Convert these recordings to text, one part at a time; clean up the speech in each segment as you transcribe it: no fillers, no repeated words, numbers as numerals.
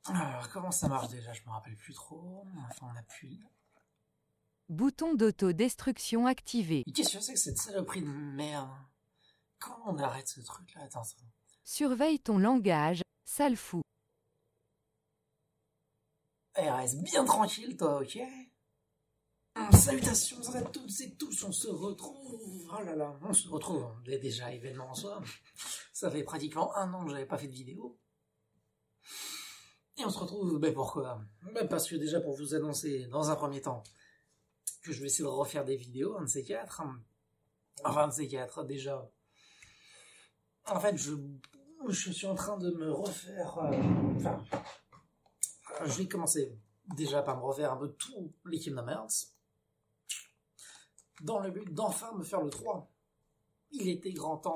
Alors, comment ça marche déjà? Je me rappelle plus trop. Enfin, on appuie. Bouton d'autodestruction activé. Mais qu'est-ce que c'est que cette saloperie de merde? Comment on arrête ce truc-là? Attends. Surveille ton langage, sale fou. Eh, reste bien tranquille, toi, ok? Salutations à toutes et tous, on se retrouve. Oh là là, on se retrouve. Déjà événement en soi. Ça fait pratiquement 1 an que j'avais pas fait de vidéo. Et on se retrouve, ben pourquoi? Ben parce que déjà pour vous annoncer, dans un premier temps, que je vais essayer de refaire des vidéos, un de ces quatre. Enfin, un de ces quatre, déjà. En fait, je suis en train de me refaire... Enfin, je vais commencer déjà par me refaire un peu tous les Kingdom Hearts, dans le but d'enfin me faire le 3. Il était grand temps.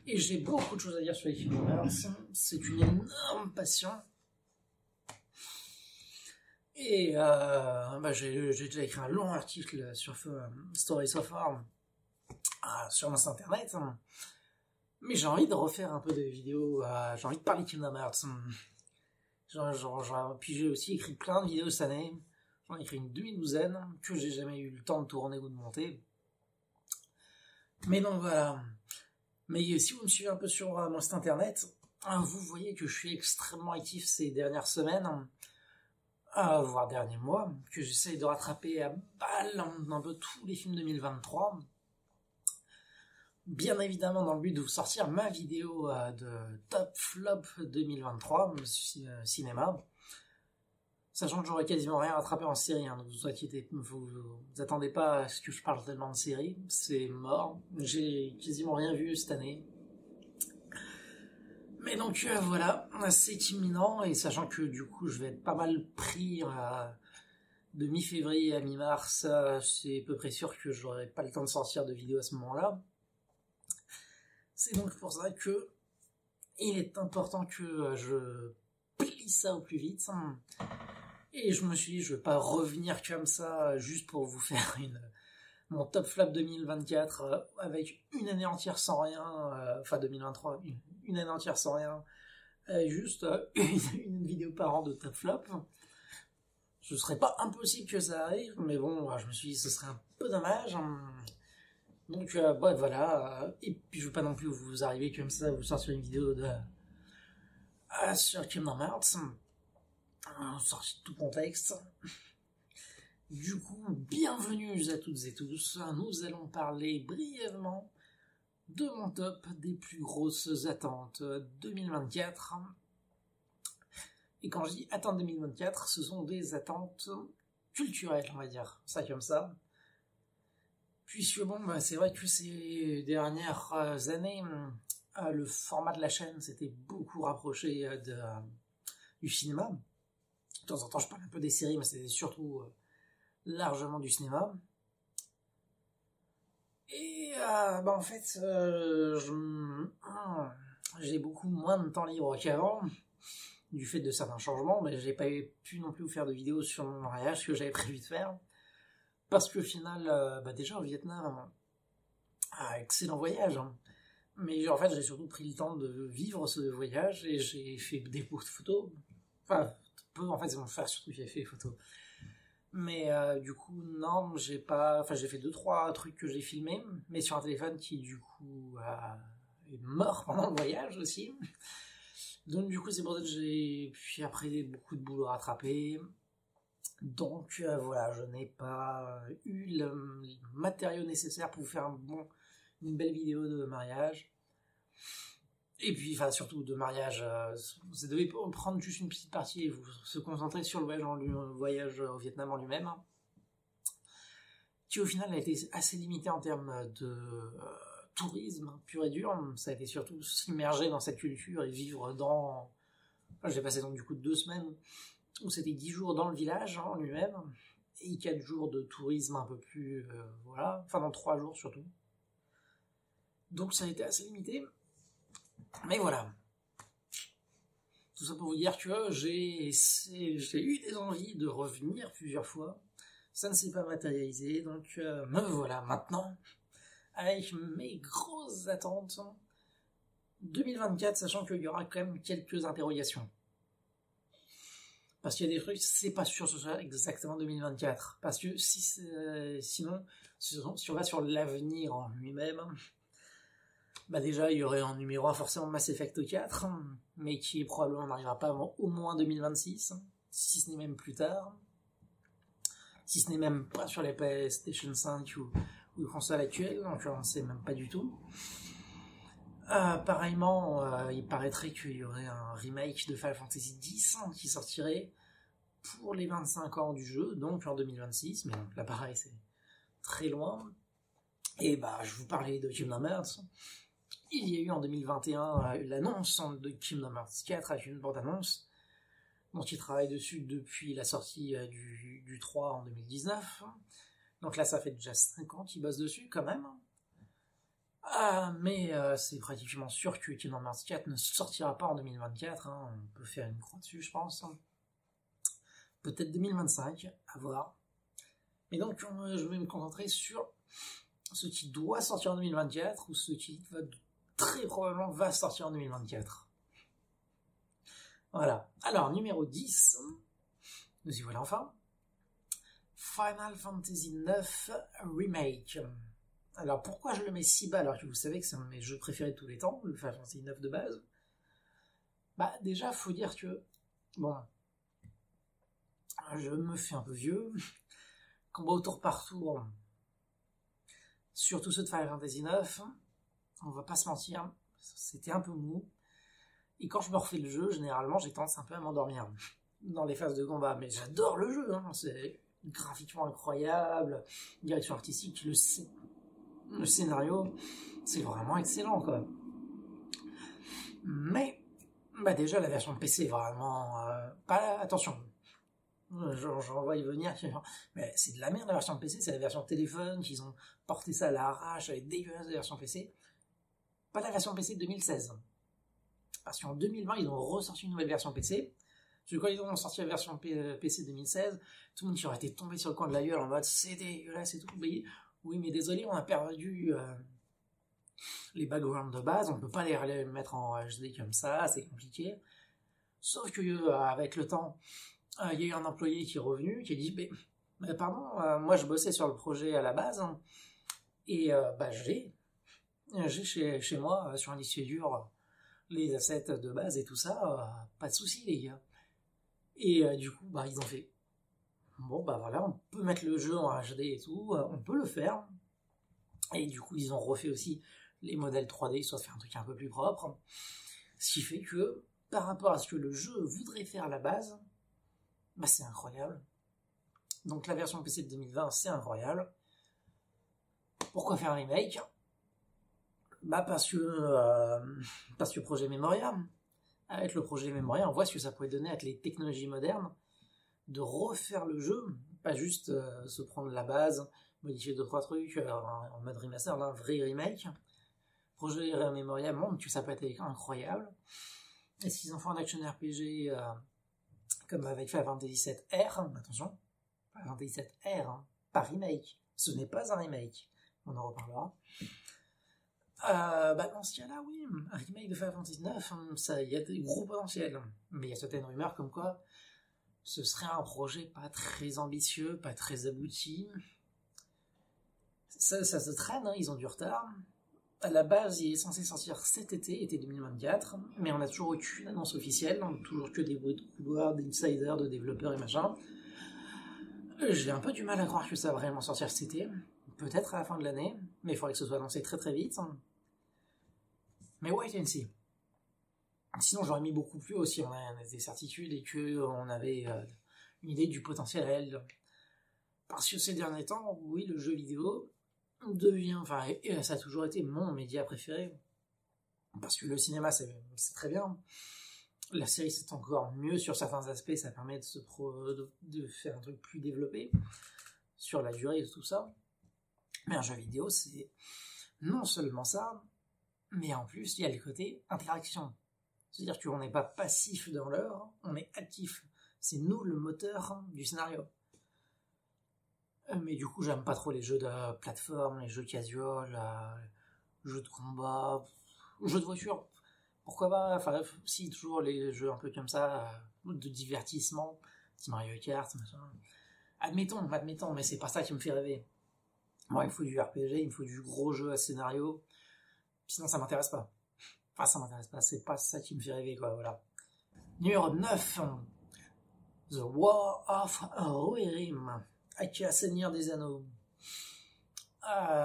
Et j'ai beaucoup de choses à dire sur les Kingdom Hearts. C'est une énorme passion. Et j'ai déjà écrit un long article sur Story So Far sur mon site internet. Mais j'ai envie de refaire un peu de vidéos. J'ai envie de parler Kingdom Hearts. Puis j'ai aussi écrit plein de vidéos cette année. J'en ai écrit une demi-douzaine que j'ai jamais eu le temps de tourner ou de monter. Mais donc voilà. Mais si vous me suivez un peu sur mon site internet, vous voyez que je suis extrêmement actif ces dernières semaines, voire derniers mois, que j'essaie de rattraper à balle un peu tous les films 2023. Bien évidemment dans le but de vous sortir ma vidéo de Top Flop 2023 cinéma, sachant que j'aurais quasiment rien rattrapé en série, hein, donc vous inquiétez, vous attendez pas à ce que je parle tellement de série, c'est mort, j'ai quasiment rien vu cette année. Mais donc voilà, c'est imminent, et sachant que du coup je vais être pas mal pris de mi-février à mi-mars, c'est à peu près sûr que j'aurai pas le temps de sortir de vidéo à ce moment-là. C'est donc pour ça que il est important que je plie ça au plus vite. Et je me suis dit, je ne vais pas revenir comme ça juste pour vous faire mon top flop 2024 avec une année entière sans rien, enfin 2023, une année entière sans rien, juste une vidéo par an de top flop. Ce serait pas impossible que ça arrive, mais bon, je me suis dit, ce serait un peu dommage. Donc voilà, et puis je veux pas non plus vous arriver comme ça, vous sortir une vidéo sur Kingdom Hearts, sorti de tout contexte. Du coup, bienvenue à toutes et tous, nous allons parler brièvement de mon top des plus grosses attentes 2024. Et quand je dis attentes 2024, ce sont des attentes culturelles, on va dire ça comme ça. Puisque bon, c'est vrai que ces dernières années, le format de la chaîne s'était beaucoup rapproché du cinéma. De temps en temps, je parle un peu des séries, mais c'était surtout largement du cinéma. Et en fait, j'ai beaucoup moins de temps libre qu'avant, du fait de certains changements, mais j'ai pas pu non plus vous faire de vidéos sur mon mariage que j'avais prévu de faire. Parce qu'au final, déjà au Vietnam, excellent voyage, hein. Mais en fait, j'ai surtout pris le temps de vivre ce voyage et j'ai fait des photos. Enfin, peu, en fait, c'est mon frère surtout qui a fait les photos. Mais du coup, non, j'ai pas. Enfin, j'ai fait 2-3 trucs que j'ai filmés, mais sur un téléphone qui, du coup, est mort pendant le voyage aussi. Donc, du coup, c'est pour ça que j'ai. Puis après, beaucoup de boulot rattrapé. Donc voilà, je n'ai pas eu le matériau nécessaire pour vous faire une belle vidéo de mariage. Et puis, enfin, surtout de mariage, vous devez prendre juste une petite partie et vous se concentrer sur le voyage au Vietnam en lui-même, qui au final a été assez limité en termes de tourisme pur et dur. Ça a été surtout s'immerger dans cette culture et vivre dans... Enfin, j'ai passé donc du coup 2 semaines où c'était 10 jours dans le village en lui-même, et 4 jours de tourisme un peu plus... voilà, enfin dans 3 jours surtout. Donc ça a été assez limité. Mais voilà. Tout ça pour vous dire que j'ai eu des envies de revenir plusieurs fois. Ça ne s'est pas matérialisé, donc me voilà maintenant, avec mes grosses attentes 2024, sachant qu'il y aura quand même quelques interrogations. Parce qu'il y a des trucs, c'est pas sûr que ce soit exactement 2024. Parce que sinon, si on va sur l'avenir en lui-même, bah déjà, il y aurait en numéro 1 forcément Mass Effect 4, mais qui probablement n'arrivera pas avant au moins 2026, si ce n'est même plus tard. Si ce n'est même pas sur les PlayStation 5 ou les consoles actuelles, donc on ne sait même pas du tout. Pareillement, il paraîtrait qu'il y aurait un remake de Final Fantasy X qui sortirait pour les 25 ans du jeu, donc en 2026, mais donc là pareil, c'est très loin. Et bah, je vous parlais de Kingdom Hearts. Il y a eu en 2021 l'annonce de Kingdom Hearts 4 avec une bande-annonce dont il travaille dessus depuis la sortie du 3 en 2019. Donc là, ça fait déjà 5 ans qu'il bosse dessus quand même. Mais c'est pratiquement sûr que Kingdom Hearts 4 ne sortira pas en 2024. On peut faire une croix dessus, je pense. Peut-être 2025, à voir. Mais donc, je vais me concentrer sur ce qui doit sortir en 2024 ou ce qui très probablement va sortir en 2024. Voilà. Alors, numéro 10, nous y voilà enfin. Final Fantasy IX Remake. Alors, pourquoi je le mets si bas alors que vous savez que c'est un de mes jeux préférés de tous les temps, le Final Fantasy IX de base? Bah, déjà, faut dire que, bon, je me fais un peu vieux. Combat au tour par tour, surtout ceux de Final Fantasy IX, on va pas se mentir, c'était un peu mou. Et quand je me refais le jeu, généralement, j'ai tendance un peu à m'endormir dans les phases de combat. Mais j'adore le jeu, c'est graphiquement incroyable, direction artistique, le scénario, c'est vraiment excellent, quoi. Mais, bah déjà, la version PC est vraiment... attention, j'en vois y venir, mais c'est de la merde la version PC, c'est la version téléphone, qu'ils ont porté ça à l'arrache, elle est dégueulasse la version PC. Pas la version PC de 2016. Parce qu'en 2020, ils ont ressorti une nouvelle version PC. Parce que quand ils ont sorti la version PC 2016, tout le monde qui aurait été tombé sur le coin de la gueule en mode c'est dégueulasse et tout. Mais, oui, mais désolé, on a perdu les backgrounds de base, on peut pas les mettre en HD comme ça, c'est compliqué. Sauf que avec le temps, il y a eu un employé qui est revenu, qui a dit mais pardon, moi je bossais sur le projet à la base, et bah j'ai chez moi, sur un disque dur, les assets de base et tout ça, pas de soucis les gars. Et du coup, bah ils ont fait, bon bah voilà, on peut mettre le jeu en HD et tout, on peut le faire. Et du coup, ils ont refait aussi les modèles 3D, soit faire un truc un peu plus propre. Ce qui fait que, par rapport à ce que le jeu voudrait faire à la base, bah c'est incroyable. Donc la version PC de 2020, c'est incroyable. Pourquoi faire un remake? Bah parce que projet Memoria. Avec le projet Memoria, on voit ce que ça pourrait donner avec les technologies modernes, de refaire le jeu, pas juste se prendre la base, modifier 2-3 trucs en mode remaster, un vrai remake. Projet Memoria montre que ça peut être incroyable. Et s'ils en font un action RPG comme avec Final Fantasy VII-R, attention, Final Fantasy VII-R, pas remake, ce n'est pas un remake, on en reparlera. Dans ce cas-là, oui, un remake de Final Fantasy IX, il y a des gros potentiels, mais il y a certaines rumeurs comme quoi ce serait un projet pas très ambitieux, pas très abouti. Ça se traîne, ils ont du retard. À la base, il est censé sortir cet été 2024, mais on n'a toujours aucune annonce officielle, toujours que des bruits de couloir, d'insiders, de développeurs et machin. J'ai un peu du mal à croire que ça va vraiment sortir cet été, peut-être à la fin de l'année, mais il faudrait que ce soit annoncé très très vite. Mais wait and see. Sinon, j'aurais mis beaucoup plus haut si on avait des certitudes et qu'on avait une idée du potentiel réel. Parce que ces derniers temps, oui, le jeu vidéo devient, ça a toujours été mon média préféré. Parce que le cinéma, c'est très bien. La série, c'est encore mieux sur certains aspects, ça permet de faire un truc plus développé sur la durée et tout ça. Mais un jeu vidéo, c'est non seulement ça, mais en plus, il y a le côté interaction. C'est-à-dire qu'on n'est pas passif dans l'œuvre, on est actif. C'est nous le moteur du scénario. Mais du coup, j'aime pas trop les jeux de plateforme, les jeux casual, jeux de combat, jeux de voiture. Pourquoi pas, si toujours les jeux un peu comme ça, de divertissement, petit Mario Kart, machin. Admettons, mais c'est pas ça qui me fait rêver. Moi, il me faut du RPG, il me faut du gros jeu à scénario, sinon ça m'intéresse pas. Enfin, ça m'intéresse pas, c'est pas ça qui me fait rêver, quoi, voilà. Numéro 9, The War of Rohirrim, aka Seigneur des Anneaux.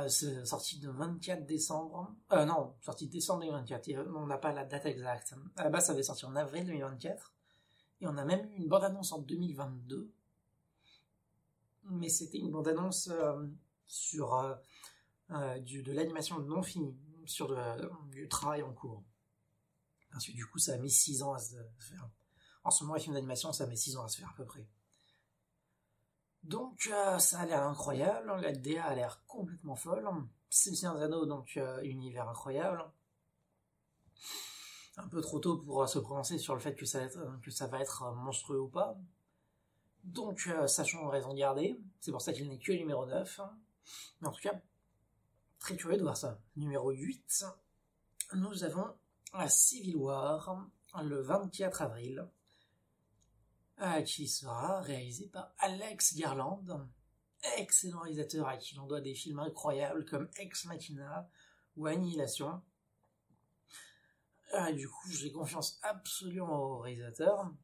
C'est sorti le 24 décembre. Non, sorti décembre 2024. On n'a pas la date exacte. À la base, ça devait sortir en avril 2024. Et on a même eu une bande-annonce en 2022. Mais c'était une bande-annonce sur de l'animation non finie, sur du travail en cours. Parce que du coup, ça a mis 6 ans à se faire. En ce moment, les films d'animation, ça met 6 ans à se faire à peu près. Donc, ça a l'air incroyable, la DA a l'air complètement folle. C'est le Seigneur des Anneaux, donc univers incroyable. Un peu trop tôt pour se prononcer sur le fait que ça va être monstrueux ou pas. Donc, sachant raison de garder, c'est pour ça qu'il n'est que numéro 9. Mais en tout cas, très curieux de voir ça. Numéro 8, nous avons la Civil War, le 24 avril. Qui sera réalisé par Alex Garland, excellent réalisateur à qui l'on doit des films incroyables comme Ex Machina ou Annihilation. Du coup, j'ai confiance absolument au réalisateur.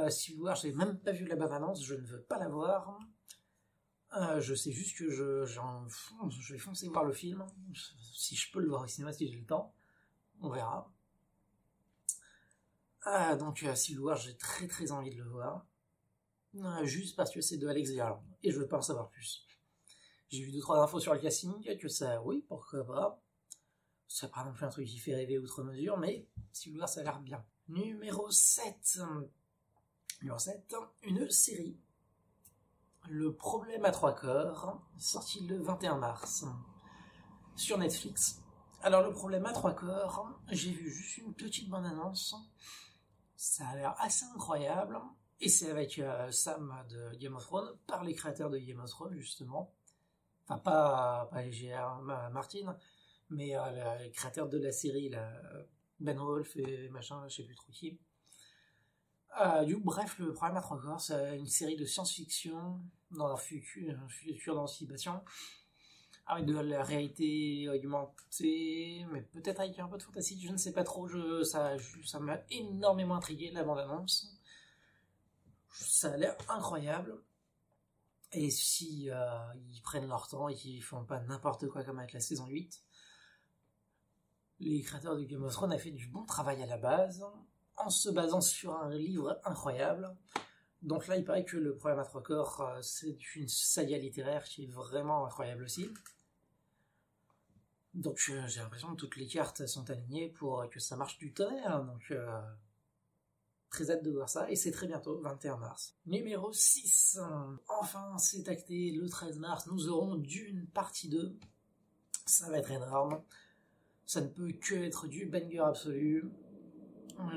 Civil War, j'ai même pas vu la bande-annonce, je ne veux pas la voir. Je sais juste que je vais foncer voir le film, si je peux le voir au cinéma, si j'ai le temps. On verra. Donc Civil War, j'ai très très envie de le voir. Juste parce que c'est de Alex Garland. Et je veux pas en savoir plus. J'ai vu 2-3 infos sur le casting, que ça, oui, pourquoi pas. C'est pas non plus un truc qui fait rêver outre mesure, mais Civil War, ça a l'air bien. Numéro 7. Numéro 7, une série. Le problème à 3 corps, sorti le 21 mars. Sur Netflix. Alors le problème à 3 corps, j'ai vu juste une petite bande-annonce. Ça a l'air assez incroyable, et c'est avec Sam de Game of Thrones, par les créateurs de Game of Thrones, justement. Enfin, pas J.R. Martin, mais les créateurs de la série, Ben Wolf et machin, je sais plus trop qui. Bref, le problème à 3 corps, c'est une série de science-fiction dans un futur d'anticipation, avec de la réalité augmentée, mais peut-être avec un peu de fantasy, je ne sais pas trop, ça m'a énormément intrigué, la bande-annonce. Ça a l'air incroyable. Et si ils prennent leur temps et qu'ils font pas n'importe quoi comme avec la saison 8, les créateurs de Game of Thrones ont fait du bon travail à la base, en se basant sur un livre incroyable. Donc là, il paraît que le problème à 3 corps, c'est une saga littéraire qui est vraiment incroyable aussi. Donc j'ai l'impression que toutes les cartes sont alignées pour que ça marche du tonnerre. Donc très hâte de voir ça. Et c'est très bientôt, 21 mars. Numéro 6. Enfin, c'est acté, le 13 mars, nous aurons Dune partie 2. Ça va être énorme. Ça ne peut que être du banger absolu.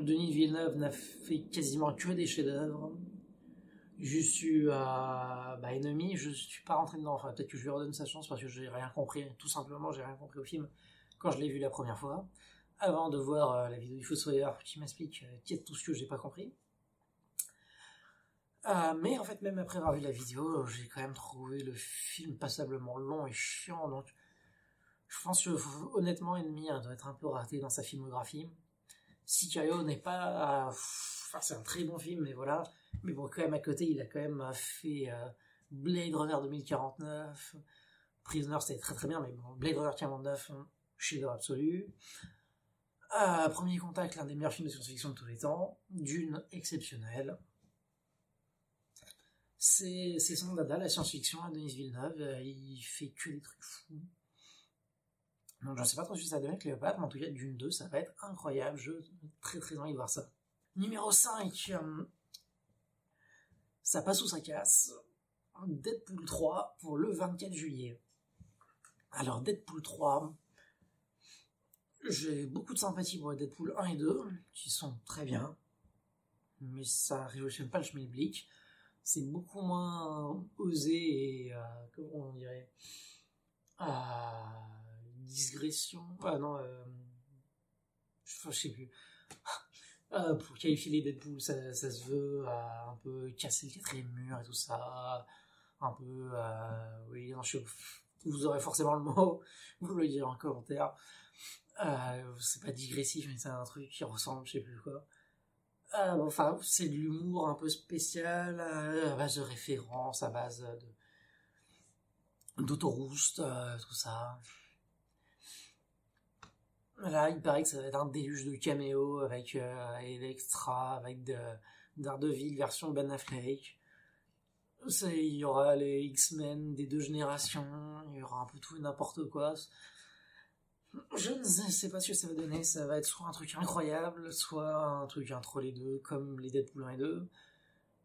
Denis Villeneuve n'a fait quasiment que des chefs-d'œuvre. Je suis à Enemy, je suis pas rentré dedans, enfin peut-être que je lui redonne sa chance parce que j'ai rien compris, tout simplement j'ai rien compris au film quand je l'ai vu la première fois, avant de voir la vidéo du Fossoyeur qui m'explique tout ce que j'ai pas compris. Mais en fait même après avoir vu la vidéo, j'ai quand même trouvé le film passablement long et chiant, donc je pense que honnêtement Enemy doit être un peu raté dans sa filmographie. Sicario n'est pas... Enfin, c'est un très bon film, mais voilà. Mais bon, quand même, à côté, il a quand même fait Blade Runner 2049. Prisoner, c'était très très bien, mais bon, Blade Runner 49, chef-d'œuvre absolu. Premier Contact, l'un des meilleurs films de science-fiction de tous les temps. Dune, exceptionnel. C'est son dada, la science-fiction, à Denis Villeneuve. Il fait que des trucs fous. Donc je ne sais pas trop si ça va donner Cléopâtre, mais en tout cas Dune 2, ça va être incroyable, j'ai très très envie de voir ça. Numéro 5, ça passe ou ça casse, Deadpool 3 pour le 24 juillet. Alors Deadpool 3, j'ai beaucoup de sympathie pour les Deadpool 1 et 2, qui sont très bien, mais ça révolutionne pas le schmilblick, c'est beaucoup moins osé et, comment on dirait, digression, je sais plus. Pour qualifier les Deadpool, ça se veut un peu casser le quatrième mur et tout ça, un peu, oui, non, vous aurez forcément le mot, vous le direz en commentaire. C'est pas digressif, mais c'est un truc qui ressemble, je sais plus quoi. Enfin, c'est de l'humour un peu spécial, à base de références, à base d'autoroust, tout ça. Là, il paraît que ça va être un déluge de caméos avec Electra, avec Daredevil version Ben Affleck. Il y aura les X-Men des 2 générations, il y aura un peu tout et n'importe quoi. Je ne sais pas ce que ça va donner, ça va être soit un truc incroyable, soit un truc entre les deux, comme les Deadpool 1 et 2,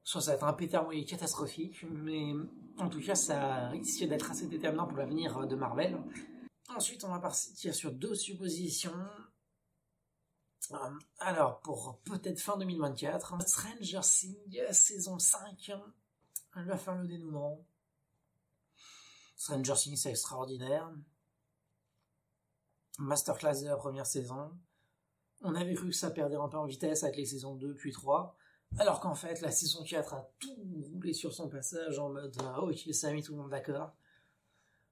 soit ça va être un pétard mouillé catastrophique, mais en tout cas ça risque d'être assez déterminant pour l'avenir de Marvel. Ensuite on va partir sur 2 suppositions. Alors pour peut-être fin 2024, Stranger Things saison 5, la fin, le dénouement. Stranger Things c'est extraordinaire. Masterclass de la première saison. On avait cru que ça perdait un peu en vitesse avec les saisons 2 puis 3, alors qu'en fait la saison 4 a tout roulé sur son passage en mode ok, ça a mis tout le monde d'accord.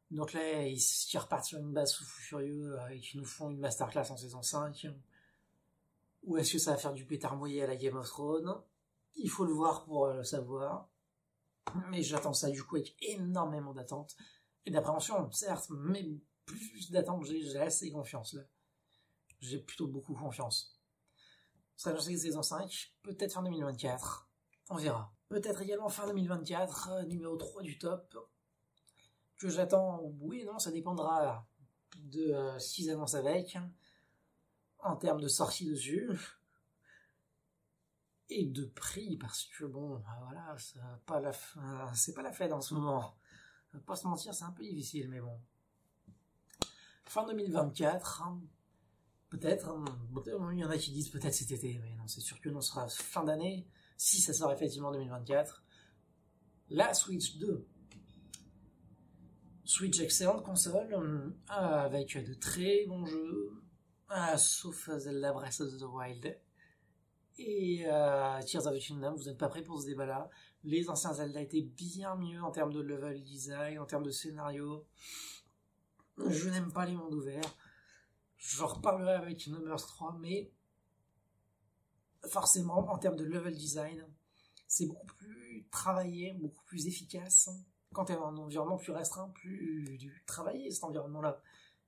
Donc là ils repartent sur une base fou furieux et qui nous font une masterclass en saison 5. Ou est-ce que ça va faire du pétard mouillé à la Game of Thrones? Il faut le voir pour le savoir. Mais j'attends ça du coup avec énormément d'attente et d'appréhension, certes, mais plus d'attente, j'ai assez confiance là. J'ai plutôt beaucoup confiance. Stranger Things saison 5, peut-être fin 2024, on verra. Peut-être également fin 2024, numéro 3 du top, que j'attends, oui et non, ça dépendra de ce qu'ils annoncent avec, en termes de sortie dessus, et de prix, parce que bon, voilà, c'est pas la fête en ce moment. On va pas se mentir, c'est un peu difficile, mais bon. Fin 2024, peut-être, il y en a qui disent peut-être cet été, mais non, c'est sûr que non, ce sera fin d'année, si ça sort effectivement en 2024. La Switch 2. Switch, excellente console, avec de très bons jeux, sauf Zelda Breath of the Wild et Tears of the Kingdom. Vous n'êtes pas prêts pour ce débat-là. Les anciens Zelda étaient bien mieux en termes de level design, en termes de scénario. Je n'aime pas les mondes ouverts. J'en reparlerai avec Numbers 3, mais forcément, en termes de level design, c'est beaucoup plus travaillé, beaucoup plus efficace. Quand tu es dans un environnement plus restreint, plus travaillé cet environnement-là.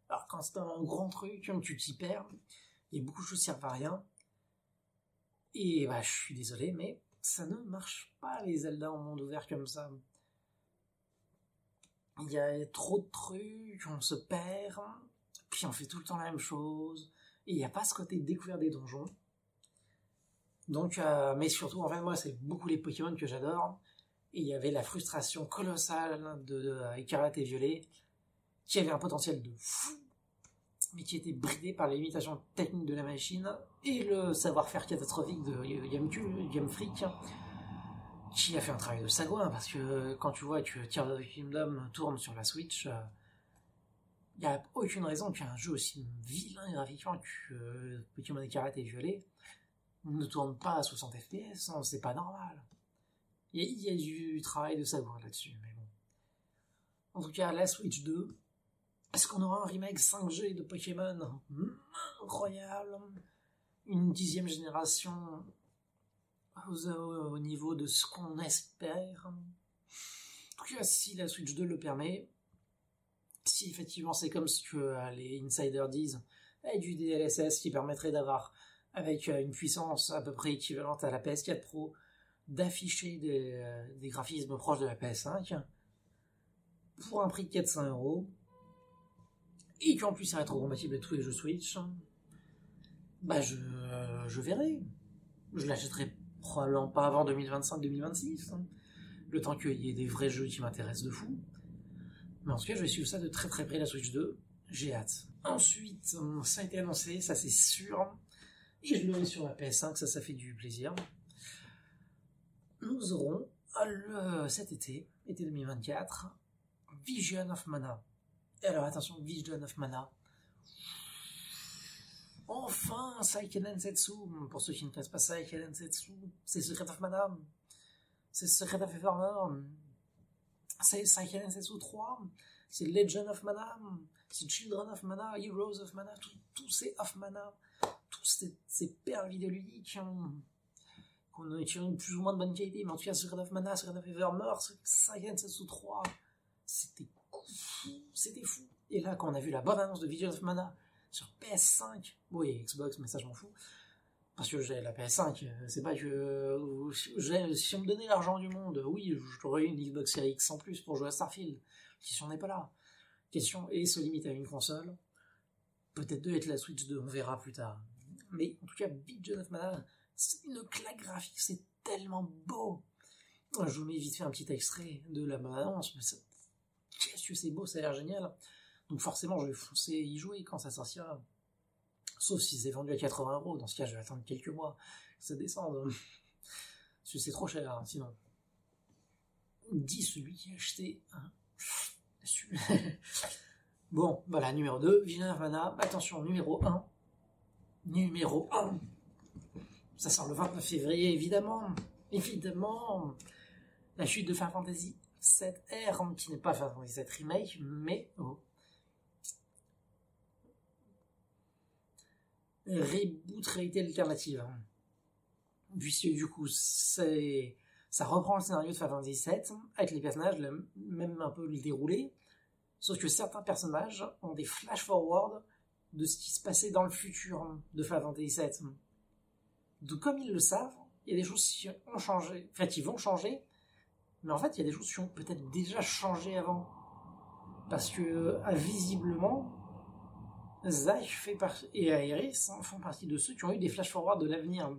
Alors quand c'est un grand truc, tu t'y perds, et beaucoup de choses servent à rien. Et je suis désolé, mais ça ne marche pas les Zelda en monde ouvert comme ça. Il y a trop de trucs, on se perd, puis on fait tout le temps la même chose, et il n'y a pas ce côté découvert des donjons. Donc, mais surtout, en fait, moi, c'est beaucoup les Pokémon que j'adore, et il y avait la frustration colossale de Écarlate et Violet, qui avait un potentiel de fou, mais qui était bridé par les limitations techniques de la machine, et le savoir-faire catastrophique de Game Freak, qui a fait un travail de sagouin, parce que quand tu vois que Tears of the Kingdom tourne sur la Switch, il n'y a aucune raison qu'un jeu aussi vilain graphiquement que Pokémon Écarlate et Violet ne tourne pas à 60 FPS, hein, c'est pas normal. Il y a du travail de sagouin là-dessus, mais bon. En tout cas, la Switch 2, est-ce qu'on aura un remake 5G de Pokémon incroyable? Une 10e génération au niveau de ce qu'on espère. En tout cas, si la Switch 2 le permet, si effectivement c'est comme ce que les insiders disent, avec du DLSS qui permettrait d'avoir, avec une puissance à peu près équivalente à la PS4 Pro, d'afficher des graphismes proches de la PS5, pour un prix de 400€, et qu'en plus c'est rétro-compatible avec tous les jeux Switch, je verrai. Je l'achèterai probablement pas avant 2025-2026, le temps qu'il y ait des vrais jeux qui m'intéressent de fou. Mais en tout cas, je vais suivre ça de très très près, la Switch 2. J'ai hâte. Ensuite, ça a été annoncé, ça c'est sûr. Et je l'aurai sur la PS5, ça fait du plaisir. Nous aurons, cet été 2024, Vision of Mana. Et alors attention, Vision of Mana. Enfin, Seiken Densetsu. Pour ceux qui ne connaissent pas Seiken Densetsu, c'est Secret of Mana, c'est Secret of Evermore, c'est Seiken Densetsu 3, c'est Legend of Mana, c'est Children of Mana, Heroes of Mana, tous ces of Mana, tous ces perles vidéoludiques qu'on a tiré une plus ou moins de bonne qualité, mais en tout cas Secret of Mana, Secret of Evermore, Seiken Densetsu 3, c'était fou. Et là, quand on a vu la bonne annonce de Vision of Mana sur PS5, bon, et Xbox, mais ça je m'en fous, parce que j'ai la PS5, c'est pas que si on me donnait l'argent du monde, oui, j'aurais une Xbox Series X en plus pour jouer à Starfield. La question n'est pas là. La question est se limiter à une console, peut-être deux avec la Switch 2, on verra plus tard. Mais en tout cas, Vision of Mana, c'est une claque graphique, c'est tellement beau. Je vous mets vite fait un petit extrait de la bonne annonce, mais qu'est-ce que c'est beau, ça a l'air génial. Donc forcément, je vais foncer y jouer quand ça sortira. Sauf si c'est vendu à 80€. Dans ce cas, je vais attendre quelques mois que ça descende. Parce que c'est trop cher, hein, sinon. Dis celui qui a acheté un... Bon, voilà, numéro 2, Vision of Mana. Attention, numéro 1. Numéro 1. Ça sort le 29 février, évidemment. Évidemment. La chute de Final Fantasy 7R, qui n'est pas Final Fantasy 7 Remake, mais... Oh. Reboot réalité alternative. Puisque du coup, ça reprend le scénario de Final Fantasy 7, avec les personnages, même un peu le déroulé, sauf que certains personnages ont des flash-forward de ce qui se passait dans le futur de Final Fantasy 7. Donc comme ils le savent, il y a des choses qui ont changé, enfin qui vont changer, mais en fait il y a des choses qui ont peut-être déjà changé avant. Parce que visiblement, Zack et Aeris font partie de ceux qui ont eu des flash-forward de l'avenir.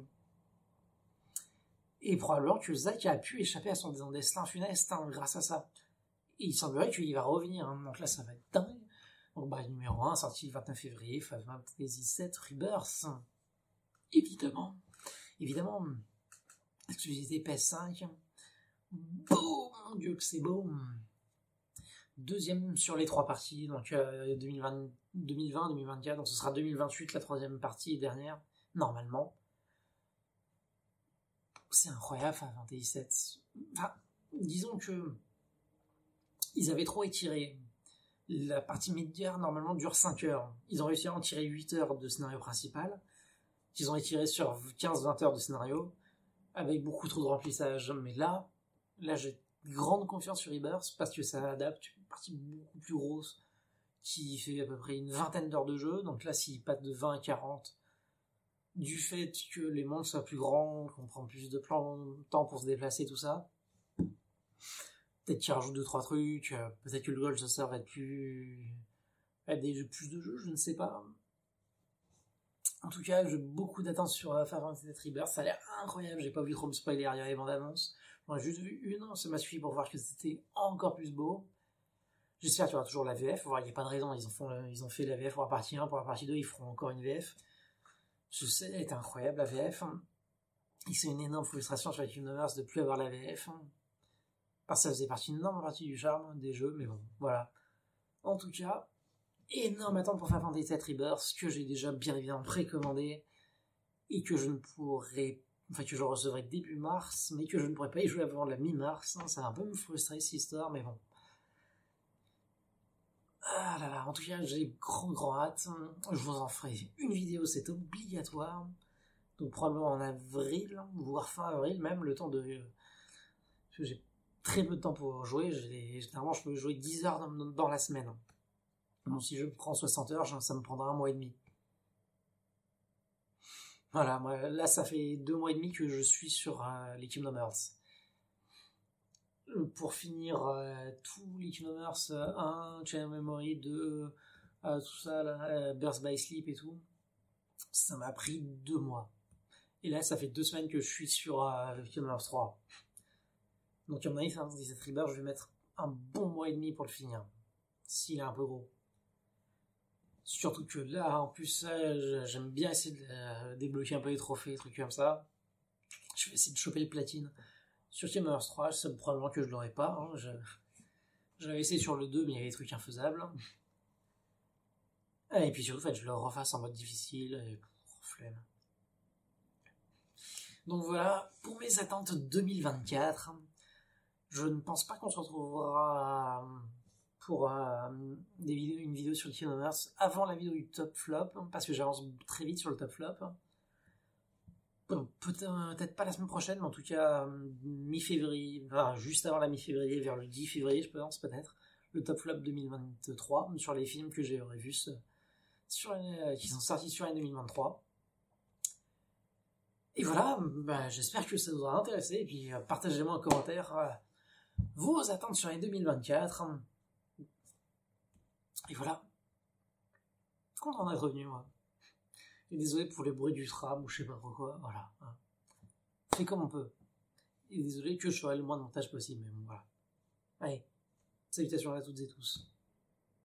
Et probablement que Zack a pu échapper à son destin funeste grâce à ça. Et il semblerait qu'il va revenir. Donc là, ça va être dingue. Donc numéro 1, sorti le 29 février, Final Fantasy 7 Rebirth. Évidemment. Exclusivité PS5. Boum, mon dieu que c'est beau. Deuxième sur les 3 parties, donc 2020, 2024, donc ce sera 2028 la 3e partie et dernière, normalement. C'est incroyable, Final Fantasy 7. Enfin, disons que ils avaient trop étiré. La partie médiane, normalement, dure 5 heures. Ils ont réussi à en tirer 8 heures de scénario principal, qu'ils ont étiré sur 15-20 heures de scénario, avec beaucoup trop de remplissage. Mais là j'ai grande confiance sur Rebirth, parce que ça adapte une partie beaucoup plus grosse, qui fait à peu près une vingtaine d'heures de jeu. Donc là, s'il passe de 20 à 40, du fait que les mondes soient plus grands, qu'on prend plus de temps pour se déplacer, tout ça, peut-être qu'il rajoute 2-3 trucs, peut-être que le Gold Saucer va être plus de jeux, je ne sais pas. En tout cas, j'ai beaucoup d'attentes sur Final Fantasy Rebirth, ça a l'air incroyable, j'ai pas vu trop me spoiler derrière les bandes annonces. J'en ai juste vu une, ça m'a suffi pour voir que c'était encore plus beau. J'espère qu'il y aura toujours la VF, il n'y a pas de raison, ils ont fait la VF pour la partie 1, pour la partie 2, ils feront encore une VF. Je sais, elle est incroyable la VF. Et c'est une énorme frustration sur les Kingdom Hearts de plus avoir la VF. Parce que ça faisait une énorme partie du charme des jeux, mais bon, voilà. En tout cas, énorme attente pour Final Fantasy VII Rebirth, que j'ai déjà bien évidemment précommandé, et que je recevrai début mars, mais que je ne pourrai pas y jouer avant la mi-mars. Ça va un peu me frustrer cette histoire, mais bon. Ah là là, en tout cas, j'ai grand hâte. Je vous en ferai une vidéo, c'est obligatoire. Donc probablement en avril, voire fin avril même, le temps de... Parce que j'ai très peu de temps pour jouer. Généralement, je peux jouer 10 heures dans la semaine. Donc si je prends 60 heures, ça me prendra 1 mois et demi. Voilà, moi, là, ça fait 2 mois et demi que je suis sur les Kingdom Hearts. Pour finir tous les Kingdom Hearts 1, Chain of Memory 2, tout ça, là, Birth by Sleep et tout, ça m'a pris 2 mois. Et là, ça fait 2 semaines que je suis sur Kingdom Hearts 3. Donc, à mon avis, Final Fantasy VII Rebirth, je vais mettre un bon mois et demi pour le finir. S'il est un peu gros. Surtout que là, en plus, j'aime bien essayer de débloquer un peu les trophées, des trucs comme ça. Je vais essayer de choper le platine. Sur Kingdom Hearts 3, c'est probablement que je l'aurais pas. Hein. J'avais essayé sur le 2, mais il y avait des trucs infaisables. Et puis surtout, en fait, je le refasse en mode difficile, et flemme. Donc voilà, pour mes attentes 2024, je ne pense pas qu'on se retrouvera pour une vidéo sur Kingdom Hearts avant la vidéo du top flop, parce que j'avance très vite sur le top flop. Peut-être pas la semaine prochaine, mais en tout cas mi-février, enfin, juste avant la mi-février, vers le 10 février, je pense peut-être, le top flop 2023 sur les films que j'ai revus qui sont sortis sur l'année 2023. Et voilà, j'espère que ça vous aura intéressé, et puis partagez-moi en commentaire vos attentes sur l'année 2024. Et voilà, content d'être revenu, moi. Et désolé pour les bruits du tram ou je sais pas trop quoi, voilà. Fait comme on peut. Et désolé que je ferai le moins de montage possible, mais bon, voilà. Allez, salutations à toutes et tous.